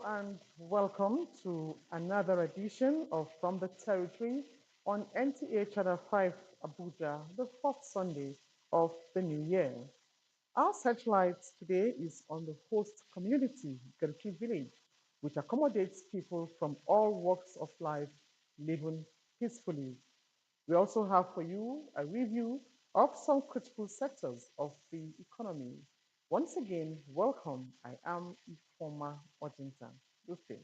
and welcome to another edition of From the Territory on NTA Channel 5 Abuja, the fourth Sunday of the new year. Our searchlight today is on the host community, Garki Village, which accommodates people from all walks of life living peacefully. We also have for you a review of some critical sectors of the economy. Once again, welcome. I am Ifoma Odinta. Lucy.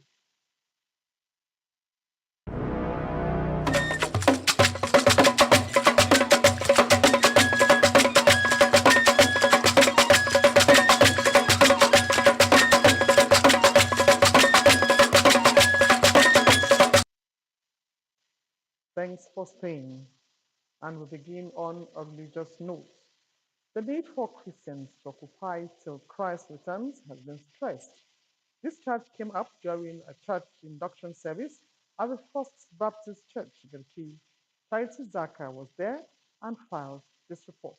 Thanks for staying. And we begin on a religious note. The need for Christians to occupy till Christ returns has been stressed. This charge came up during a church induction service at the First Baptist Church, Garki. Charity Zaka was there and filed this report.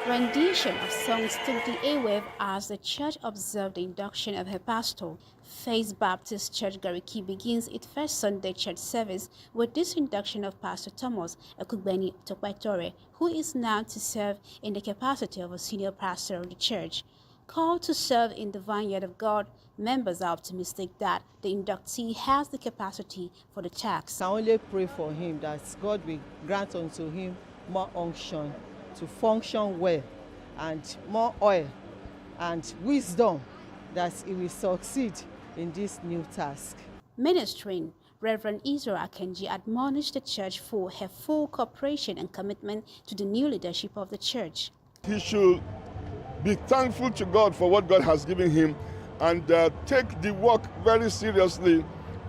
Rendition of songs took the airwave as the church observed the induction of her pastor. First Baptist Church Gariki begins its first Sunday church service with this induction of Pastor Thomas Ekugbeni Tokwaitore, who is now to serve in the capacity of a senior pastor of the church. Called to serve in the vineyard of God, members are optimistic that the inductee has the capacity for the task. I only pray for him that God will grant unto him more unction to function well and more oil and wisdom that he will succeed in this new task. Ministering, Reverend Israel Akenji admonished the church for her full cooperation and commitment to the new leadership of the church. He should be thankful to God for what God has given him and take the work very seriously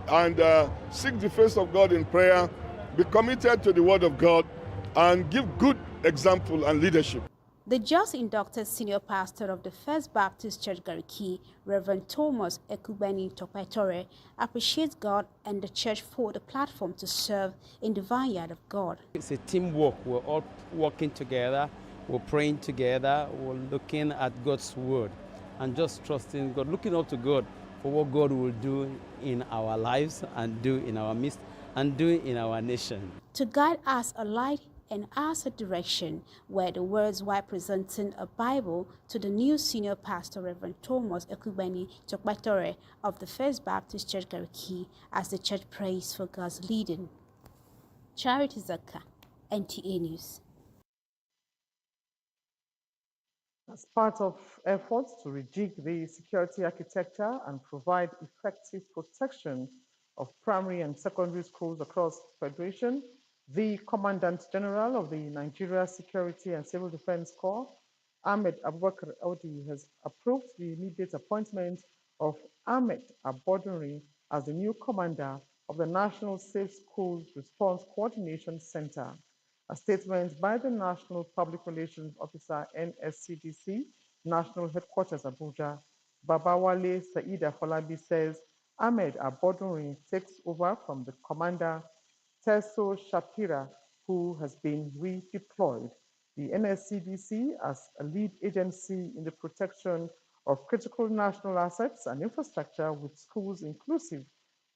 and seek the face of God in prayer, be committed to the word of God and give good example and leadership. The just inducted senior pastor of the First Baptist Church Gariki, Reverend Thomas Ekubeni Tokwaitore, appreciates God and the church for the platform to serve in the vineyard of God. It's a teamwork. We're all working together, we're praying together, we're looking at God's word and just trusting God, looking up to God for what God will do in our lives and do in our midst and do in our nation. To guide us a light and as a direction were the words while presenting a Bible to the new senior pastor, Reverend Thomas Ekubeni Tokwaitore of the First Baptist Church Gariki, as the church prays for God's leading. Charity Zaka, NTA News. As part of efforts to rejig the security architecture and provide effective protection of primary and secondary schools across the Federation, the Commandant General of the Nigeria Security and Civil Defense Corps, Ahmed Abubakar Audi, has approved the immediate appointment of Ahmed Abodunri as the new commander of the National Safe Schools Response Coordination Center. A statement by the National Public Relations Officer, NSCDC, National Headquarters Abuja, Babawale Saida Falabi says Ahmed Abodunri takes over from the commander Teso Shapira, who has been redeployed. The NSCDC, as a lead agency in the protection of critical national assets and infrastructure with schools inclusive,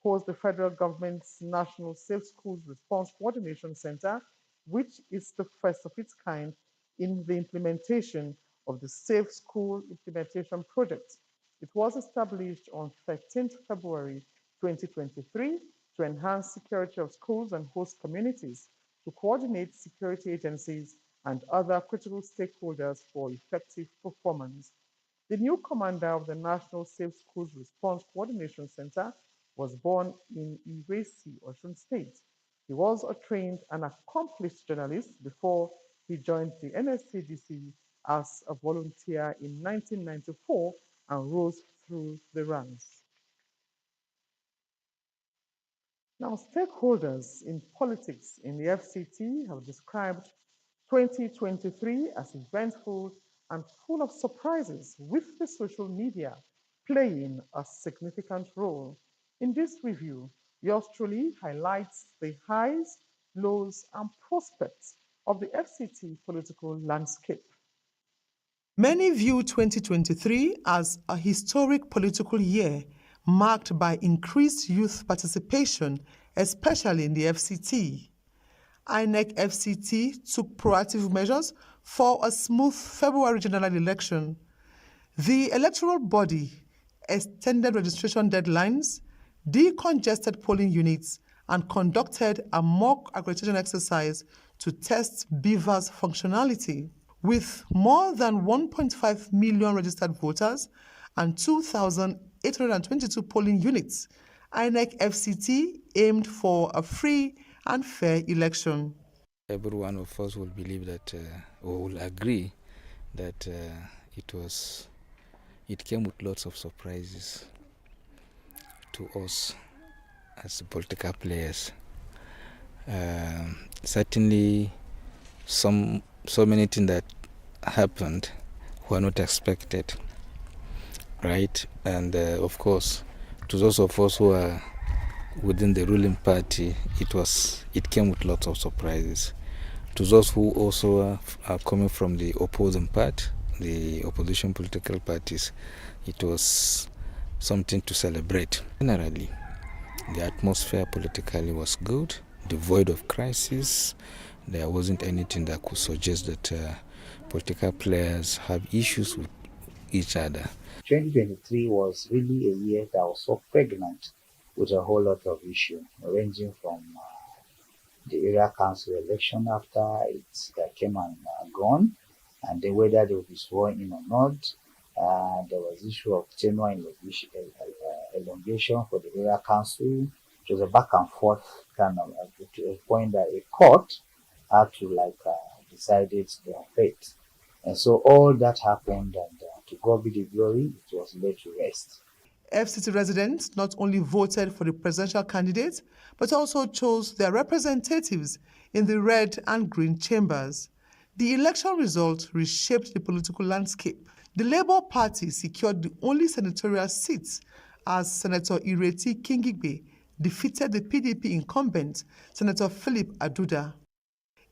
holds the federal government's National Safe Schools Response Coordination Center, which is the first of its kind in the implementation of the Safe School Implementation Project. It was established on 13th February 2023 to enhance security of schools and host communities, to coordinate security agencies and other critical stakeholders for effective performance. The new commander of the National Safe Schools Response Coordination Center was born in Iresi, Osun State. He was a trained and accomplished journalist before he joined the NSCDC as a volunteer in 1994 and rose through the ranks. Now, stakeholders in politics in the FCT have described 2023 as eventful and full of surprises, with the social media playing a significant role. In this review, yours truly highlights the highs lows, and prospects of the FCT political landscape. Many view 2023 as a historic political year marked by increased youth participation, especially in the FCT. INEC FCT took proactive measures for a smooth February general election. The electoral body extended registration deadlines, decongested polling units, and conducted a mock accreditation exercise to test BEVA's functionality. With more than 1.5 million registered voters and 2,822 polling units, INEC FCT aimed for a free and fair election. Every one of us will believe that, or will agree that it came with lots of surprises to us as political players. Certainly, so many things that happened were not expected, right? And of course, to those of us who are within the ruling party, it came with lots of surprises. To those who also are coming from the opposing part, the opposition political parties, it was something to celebrate. Generally, the atmosphere politically was good, devoid of crisis. There wasn't anything that could suggest that political players have issues with each other. 2023 was really a year that was so pregnant with a whole lot of issues, ranging from the area council election after it came and gone, and then whether they will be sworn in or not. There was issue of tenure elongation for the area council. It was a back and forth kind of to a point that a court had to decided their fate. And so all that happened, and to God be the glory, it was laid to rest. FCT residents not only voted for the presidential candidate, but also chose their representatives in the red and green chambers. The election result reshaped the political landscape. The Labour Party secured the only senatorial seats as Senator Ireti Kingigbe defeated the PDP incumbent, Senator Philip Aduda.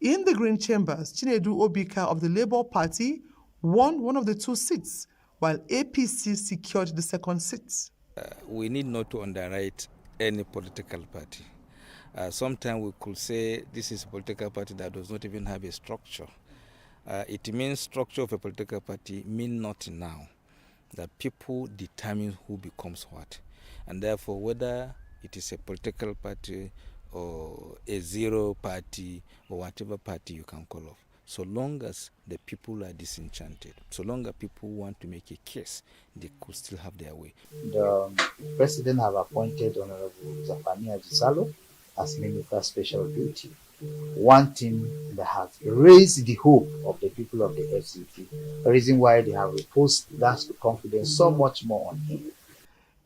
In the Green Chambers, Chinedu Obika of the Labour Party won one of the two seats, while APC secured the second seat. We need not to underwrite any political party. Sometimes we could say this is a political party that does not even have a structure. It means structure of a political party mean nothing now. That people determine who becomes what. And therefore, whether it is a political party or a zero party or whatever party you can call off, so long as the people are disenchanted, so long as people want to make a case, they could still have their way. The president have appointed Honorable Zafania Gisalo as Minister of Special Duty. One thing that has raised the hope of the people of the FCT, the reason why they have reposed that confidence so much more on him.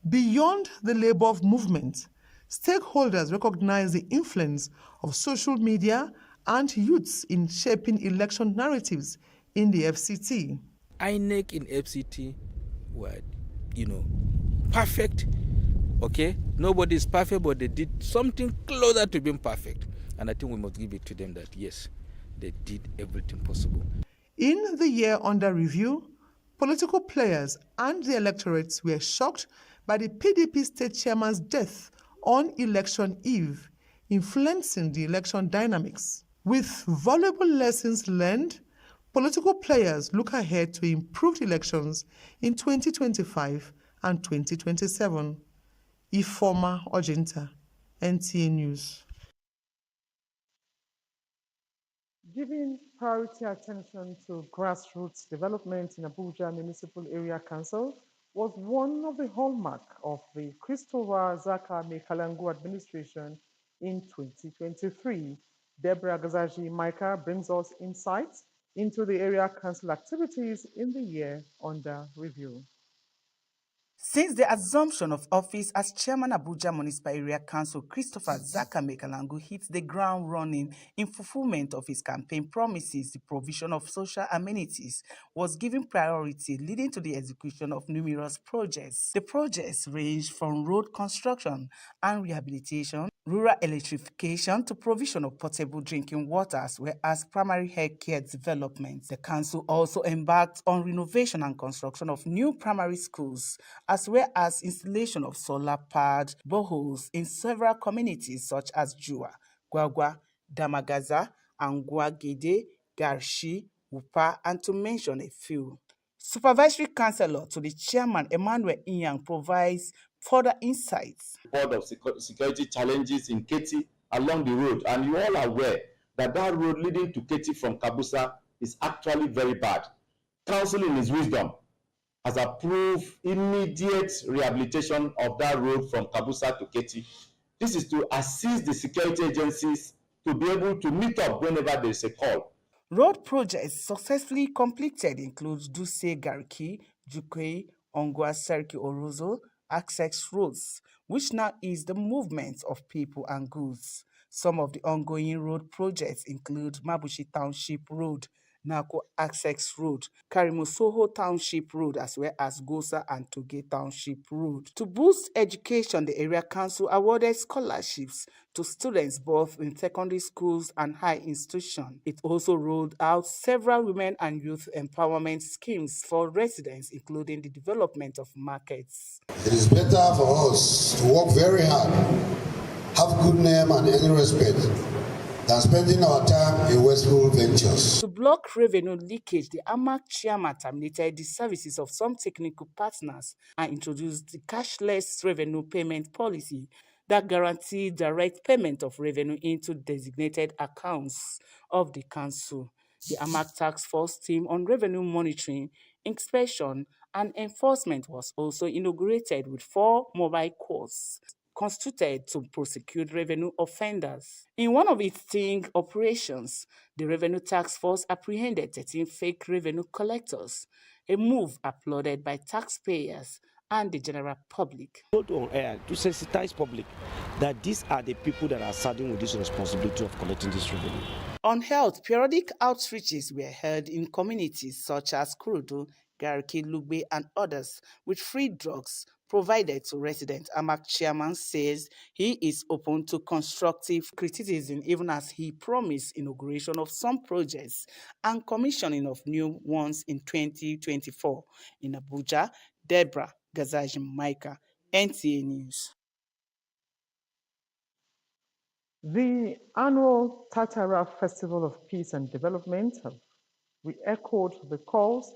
Beyond the labor movement, stakeholders recognize the influence of social media and youths in shaping election narratives in the FCT. INEC in FCT were, perfect. Okay, nobody is perfect, but they did something closer to being perfect. And I think we must give it to them that, yes, they did everything possible. In the year under review, political players and the electorates were shocked by the PDP state chairman's death on election eve, influencing the election dynamics. With valuable lessons learned, political players look ahead to improved elections in 2025 and 2027. Ifoma Ojinta, NTA News. Giving priority attention to grassroots development in Abuja Municipal Area Council was one of the hallmarks of the Christopher Zaka Mekalangu administration in 2023. Deborah Gazaji Micah brings us insights into the area council activities in the year under review. Since the assumption of office as Chairman Abuja Municipal Area Council, Christopher Zakame Kalangu hit the ground running in fulfillment of his campaign promises. The provision of social amenities was given priority, leading to the execution of numerous projects. The projects ranged from road construction and rehabilitation, rural electrification to provision of potable drinking water, as well as primary health care development. The council also embarked on renovation and construction of new primary schools, as well as installation of solar-powered boreholes in several communities such as Jua, Gwagwa, Damagaza, Angwa-Gede, Garshi, Upa, and to mention a few. Supervisory Councillor to the Chairman, Emmanuel Inyang, provides further insights. Report of security challenges in Keti along the road, and you all are aware that that road leading to Keti from Kabusa is actually very bad. Council in his wisdom has approved immediate rehabilitation of that road from Kabusa to Keti. This is to assist the security agencies to be able to meet up whenever there is a call. Road projects successfully completed include Duse Garki, Jukwe, Ongwa Serki Orozo, access roads, which now is the movement of people and goods. Some of the ongoing road projects include Mabushi Township Road, Nako Access Road, Karimusoho Township Road, as well as Gosa and Toge Township Road. To boost education, the area council awarded scholarships to students both in secondary schools and high institutions. It also rolled out several women and youth empowerment schemes for residents, including the development of markets. It is better for us to work very hard, have good name and any respect, than spending our time in wasteful ventures. To block revenue leakage, the AMAC chairman terminated the services of some technical partners and introduced the cashless revenue payment policy that guaranteed direct payment of revenue into designated accounts of the council. The AMAC Task Force team on revenue monitoring, inspection, and enforcement was also inaugurated with 4 mobile courts constituted to prosecute revenue offenders. In one of its sting operations, the Revenue Task Force apprehended 13 fake revenue collectors, a move applauded by taxpayers and the general public. On air to sensitize public that these are the people that are saddled with this responsibility of collecting this revenue. On health, periodic outreaches were held in communities such as Kurudu, Garki, Lugbe, and others, with free drugs provided to residents. AMAC chairman says he is open to constructive criticism, even as he promised inauguration of some projects and commissioning of new ones in 2024. In Abuja, Deborah Gazajim Micah, NTA News. The annual Tatara Festival of Peace and Development have re-echoed the calls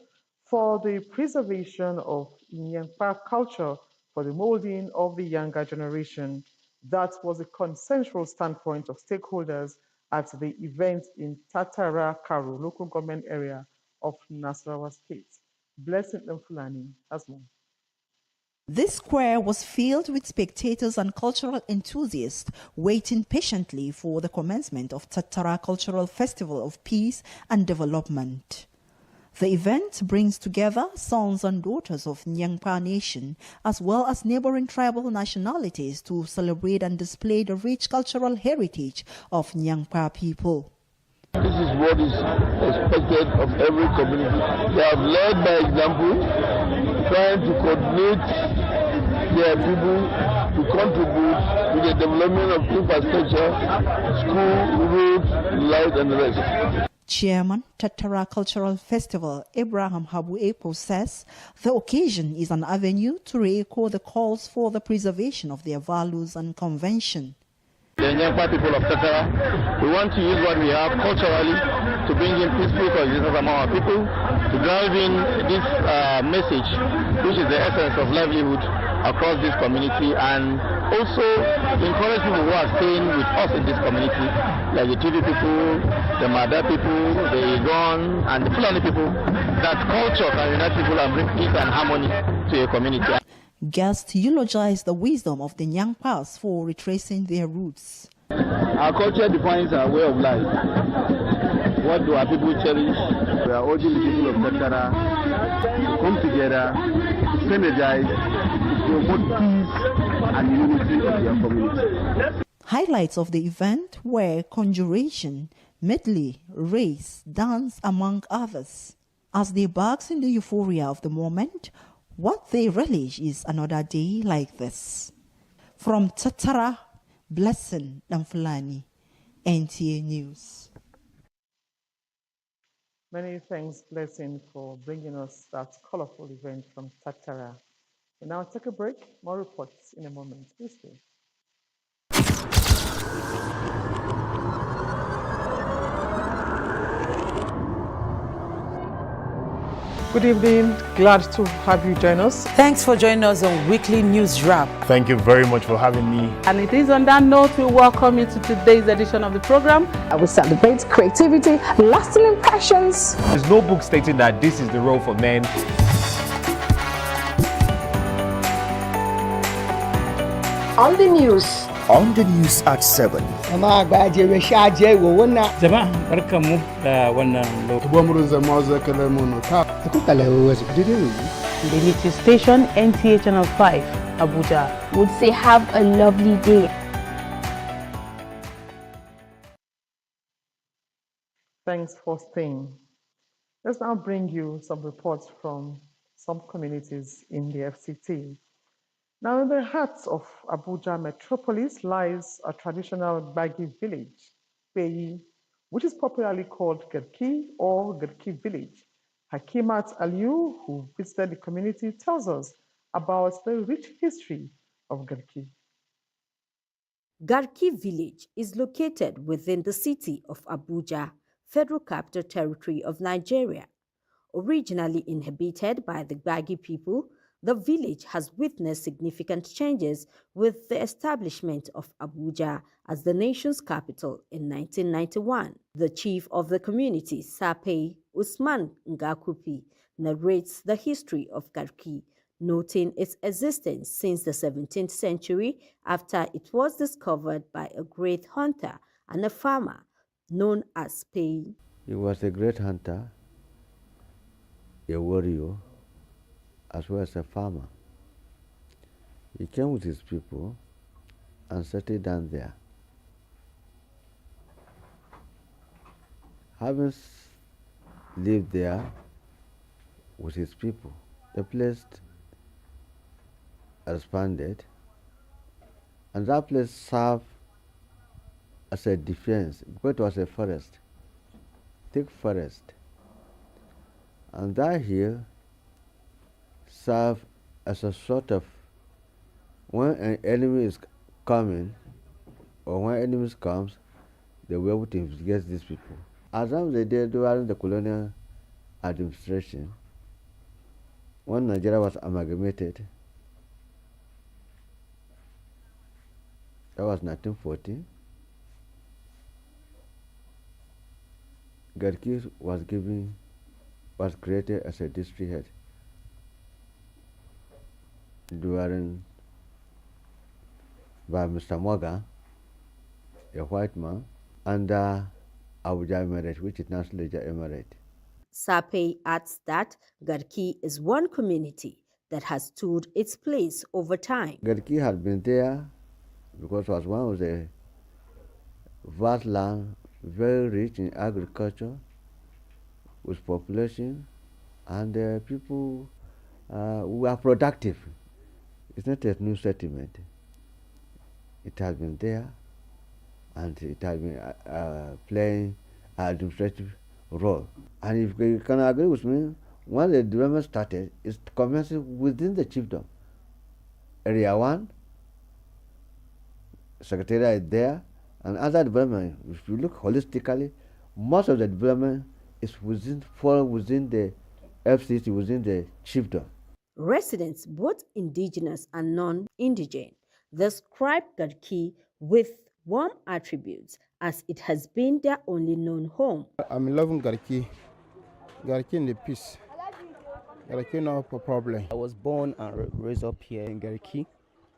for the preservation of Nyangpa culture for the molding of the younger generation. That was a consensual standpoint of stakeholders at the event in Tatara Karu, local government area of Nasarawa State. Blessing Fulani has more. This square was filled with spectators and cultural enthusiasts waiting patiently for the commencement of Tatara Cultural Festival of Peace and Development. The event brings together sons and daughters of Nyangpa Nation as well as neighboring tribal nationalities to celebrate and display the rich cultural heritage of Nyangpa people. This is what is expected of every community. They have led by example, trying to coordinate their people to contribute to the development of infrastructure, school, roads, light, and the rest. Chairman, Tatara Cultural Festival, Abraham Habu Epo says the occasion is an avenue to re-echo the calls for the preservation of their values and convention. The Nyangpa people of Tatara, we want to use what we have culturally to bring in peaceful coexistence among our people, to drive in this message, which is the essence of livelihood across this community, and also encourage people who are staying with us in this community, like the TV people, the Mada people, the Igon, and the Fulani people, that culture can unite people and bring peace and harmony to a community. Guests eulogized the wisdom of the Nyangpas for retracing their roots. Our culture defines our way of life. What do our people cherish? We are urging the people of Tatara to come together, synergize, promote peace and unity in their community. Highlights of the event were conjuration, medley, race, dance, among others. As they bask in the euphoria of the moment, what they relish is another day like this. From Tatara, Blessing Damfulani, NTA News. Many thanks, Blessing, for bringing us that colorful event from Tatara. We now take a break. More reports in a moment. Please stay. Good evening. Glad to have you join us. Thanks for joining us on Weekly News Wrap. Thank you very much for having me. And it is on that note we welcome you to today's edition of the program. We celebrate creativity, lasting impressions. There's no book stating that this is the role for men. On the news. On the news at 7. The Little Station, NTA Channel 5, Abuja. Would say have a lovely day. Thanks for staying. Let's now bring you some reports from some communities in the FCT. Now, in the heart of Abuja metropolis lies a traditional Gbagi village, Peyi, which is popularly called Gerki or Gerki village. Hakimat Aliu, who visited the community, tells us about the rich history of Gerki. Garki village is located within the city of Abuja, Federal Capital Territory of Nigeria. Originally inhabited by the Gbagi people, the village has witnessed significant changes with the establishment of Abuja as the nation's capital in 1991. The chief of the community, Sape Usman Ngakupi, narrates the history of Garki, noting its existence since the 17th century after it was discovered by a great hunter and a farmer known as Pei. He was a great hunter, a warrior, as well as a farmer. He came with his people and settled down there. Having lived there with his people, the place expanded, and that place served as a defense because it was a forest, thick forest. And that hill served as a sort of, when an enemy is coming, or when enemies comes, they were able to investigate these people. As long as they did during the colonial administration, when Nigeria was amalgamated, that was 1940, Garki was created as a district head by Mr. Morgan, a white man, under Abuja Emirate, which is now Leja Emirate. Sape adds that Garki is one community that has stood its place over time. Garki had been there because it was one of the vast land, very rich in agriculture, with population, and people who are productive. It's not a new settlement. It has been there, and it has been playing an administrative role. And if you can agree with me, when the development started, it's commencing within the chiefdom. Area 1, Secretariat is there, and other development, if you look holistically, most of the development is fall within the FCT, within the chiefdom. Residents, both indigenous and non-indigent, describe Garki with warm attributes as it has been their only known home. I'm loving Garki. Garki in the peace. Garki no problem. I was born and raised up here in Garki.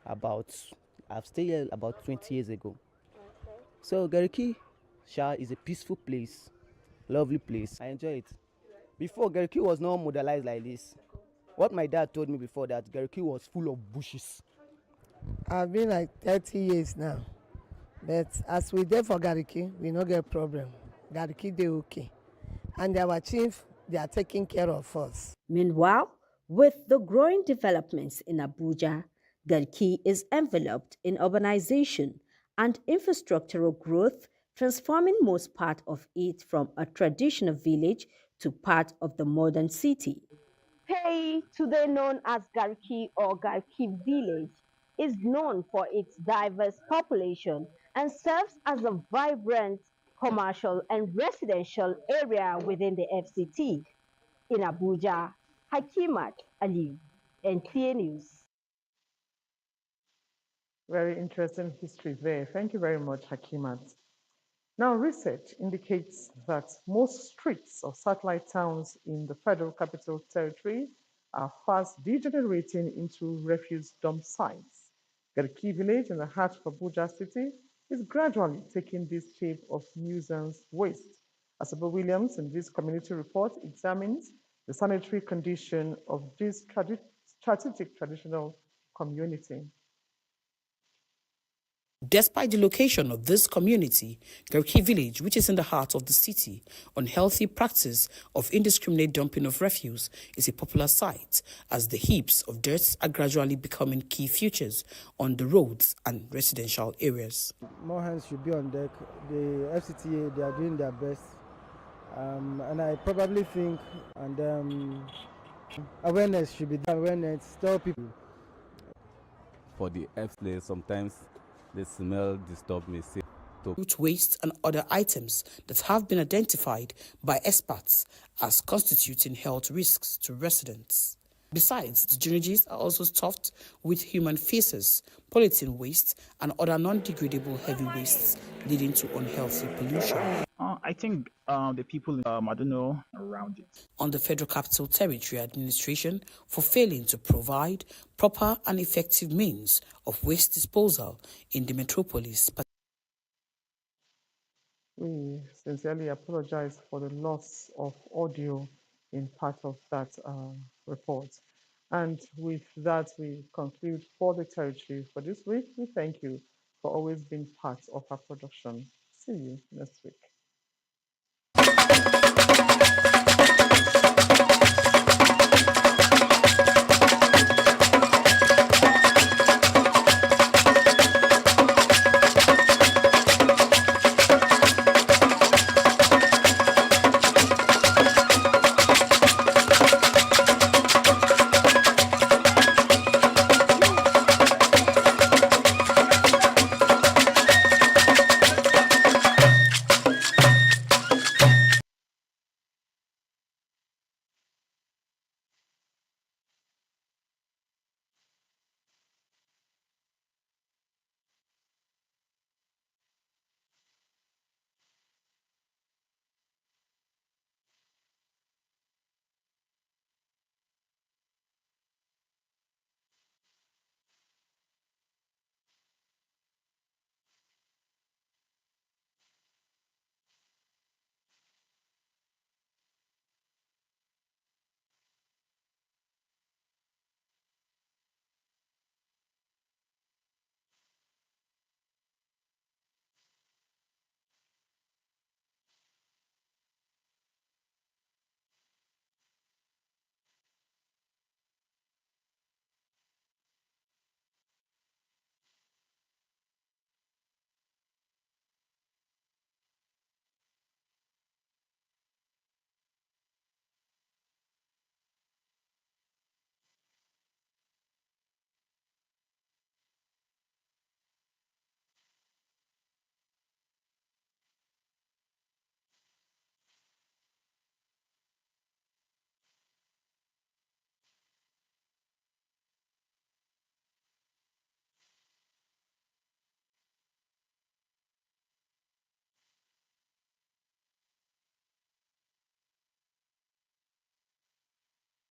I've stayed here about 20 years ago. So Garki is a peaceful place, lovely place. I enjoy it. Before, Garki was not modernized like this. What my dad told me before, that Gariki was full of bushes. I've been like 30 years now. But as we there for Gariki, we no get problem. Gariki they okay. And our chief, they are taking care of us. Meanwhile, with the growing developments in Abuja, Garki is enveloped in urbanization and infrastructural growth, transforming most part of it from a traditional village to part of the modern city. Pei, today known as Garki or Garki village, is known for its diverse population and serves as a vibrant commercial and residential area within the FCT. In Abuja, Hakimat Ali, and Clear News. Very interesting history there. Thank you very much, Hakimat. Now, research indicates that most streets of satellite towns in the Federal Capital Territory are fast degenerating into refuse dump sites. Garki village in the heart of Abuja city is gradually taking this shape of nuisance waste. Asaba Williams in this community report examines the sanitary condition of this strategic traditional community. Despite the location of this community, Garki village, which is in the heart of the city, unhealthy practice of indiscriminate dumping of refuse is a popular sight as the heaps of dirt are gradually becoming key features on the roads and residential areas. More hands should be on deck. The FCTA, they are doing their best. And I probably think, awareness should be done. Awareness, tell people. For the FCTA, sometimes the smell disturbs me. Root waste and other items that have been identified by experts as constituting health risks to residents. Besides, the drainages are also stuffed with human feces, polythene waste, and other non-degradable heavy wastes, leading to unhealthy pollution. I think the people, I don't know, around it. On the Federal Capital Territory Administration for failing to provide proper and effective means of waste disposal in the metropolis. We sincerely apologize for the loss of audio in part of that report. And with that, we conclude for the territory for this week. We thank you for always being part of our production. See you next week.